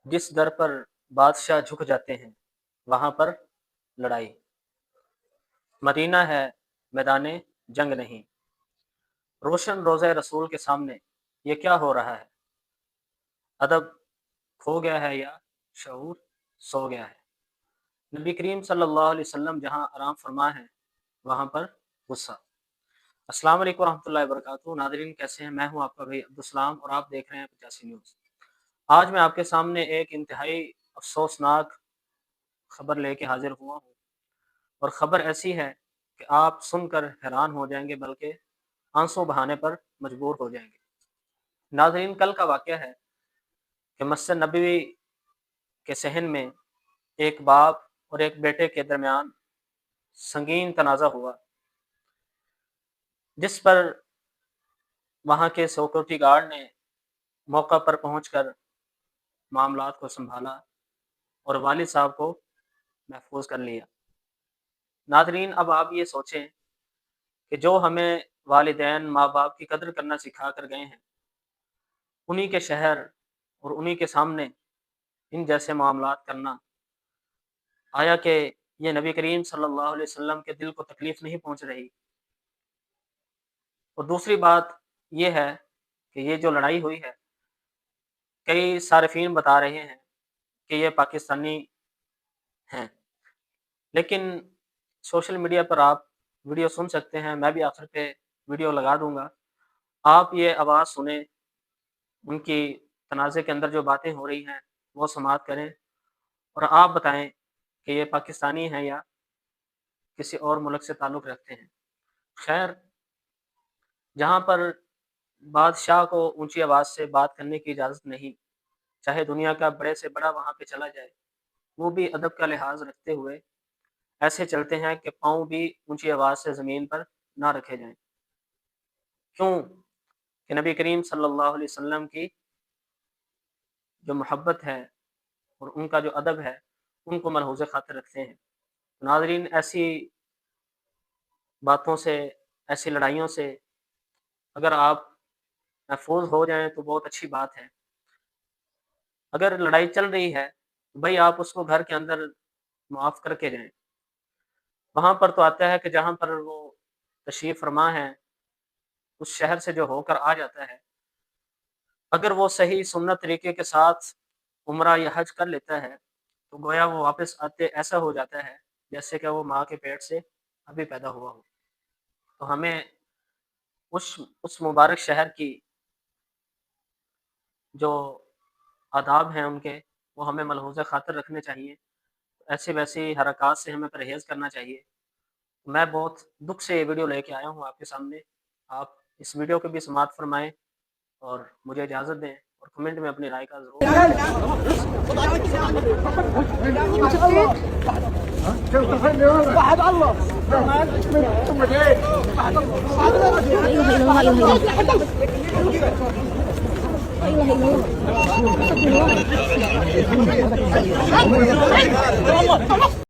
جس در پر بادشاہ جھک جاتے ہیں وہاں پر لڑائی، مدینہ ہے میدان جنگ نہیں، روشن روزہ رسول کے سامنے یہ کیا ہو رہا ہے؟ ادب کھو گیا ہے یا شعور سو گیا ہے؟ نبی کریم صلی اللہ علیہ وسلم جہاں آرام فرما ہے وہاں پر غصہ۔ السلام علیکم ورحمۃ اللہ وبرکاتہ۔ ناظرین کیسے ہیں؟ میں ہوں آپ کا بھائی عبدالسلام اور آپ دیکھ رہے ہیں 85 نیوز۔ آج میں آپ کے سامنے ایک انتہائی افسوسناک خبر لے کے حاضر ہوا ہوں، اور خبر ایسی ہے کہ آپ سن کر حیران ہو جائیں گے، بلکہ آنسو بہانے پر مجبور ہو جائیں گے۔ ناظرین کل کا واقعہ ہے کہ مسجد نبوی کے صحن میں ایک باپ اور ایک بیٹے کے درمیان سنگین تنازع ہوا، جس پر وہاں کے سیکورٹی گارڈ نے موقع پر پہنچ کر معاملات کو سنبھالا اور والد صاحب کو محفوظ کر لیا۔ ناظرین اب آپ یہ سوچیں کہ جو ہمیں والدین ماں باپ کی قدر کرنا سکھا کر گئے ہیں، انہی کے شہر اور انہی کے سامنے ان جیسے معاملات کرنا، آیا کہ یہ نبی کریم صلی اللہ علیہ وسلم کے دل کو تکلیف نہیں پہنچ رہی؟ اور دوسری بات یہ ہے کہ یہ جو لڑائی ہوئی ہے، کئی صارفین بتا رہے ہیں کہ یہ پاکستانی ہیں، لیکن سوشل میڈیا پر آپ ویڈیو سن سکتے ہیں، میں بھی آخر پہ ویڈیو لگا دوں گا، آپ یہ آواز سنیں، ان کی تنازع کے اندر جو باتیں ہو رہی ہیں وہ سماعت کریں، اور آپ بتائیں کہ یہ پاکستانی ہیں یا کسی اور ملک سے تعلق رکھتے ہیں۔ خیر، جہاں پر بادشاہ کو اونچی آواز سے بات کرنے کی اجازت نہیں، چاہے دنیا کا بڑے سے بڑا وہاں پہ چلا جائے، وہ بھی ادب کا لحاظ رکھتے ہوئے ایسے چلتے ہیں کہ پاؤں بھی اونچی آواز سے زمین پر نہ رکھے جائیں۔ کیوں؟ کہ نبی کریم صلی اللہ علیہ وسلم کی جو محبت ہے اور ان کا جو ادب ہے، ان کو ملحوظ خاطر رکھتے ہیں۔ ناظرین ایسی باتوں سے، ایسی لڑائیوں سے اگر آپ محفوظ ہو جائیں تو بہت اچھی بات ہے۔ اگر لڑائی چل رہی ہے بھائی آپ اس کو گھر کے اندر معاف کر کے جائیں۔ وہاں پر تو آتا ہے کہ جہاں پر وہ تشریف فرما ہے، اس شہر سے جو ہو کر آ جاتا ہے، اگر وہ صحیح سنت طریقے کے ساتھ عمرہ یا حج کر لیتا ہے تو گویا وہ واپس آتے ایسا ہو جاتا ہے جیسے کہ وہ ماں کے پیٹ سے ابھی پیدا ہوا ہو۔ تو ہمیں اس مبارک شہر کی جو آداب ہیں ان کے، وہ ہمیں ملحوظ خاطر رکھنے چاہیے، ایسی ویسی حرکات سے ہمیں پرہیز کرنا چاہیے۔ میں بہت دکھ سے یہ ویڈیو لے کے آیا ہوں آپ کے سامنے، آپ اس ویڈیو کو بھی سماعت فرمائیں اور مجھے اجازت دیں، اور کمنٹ میں اپنی رائے کا ضرور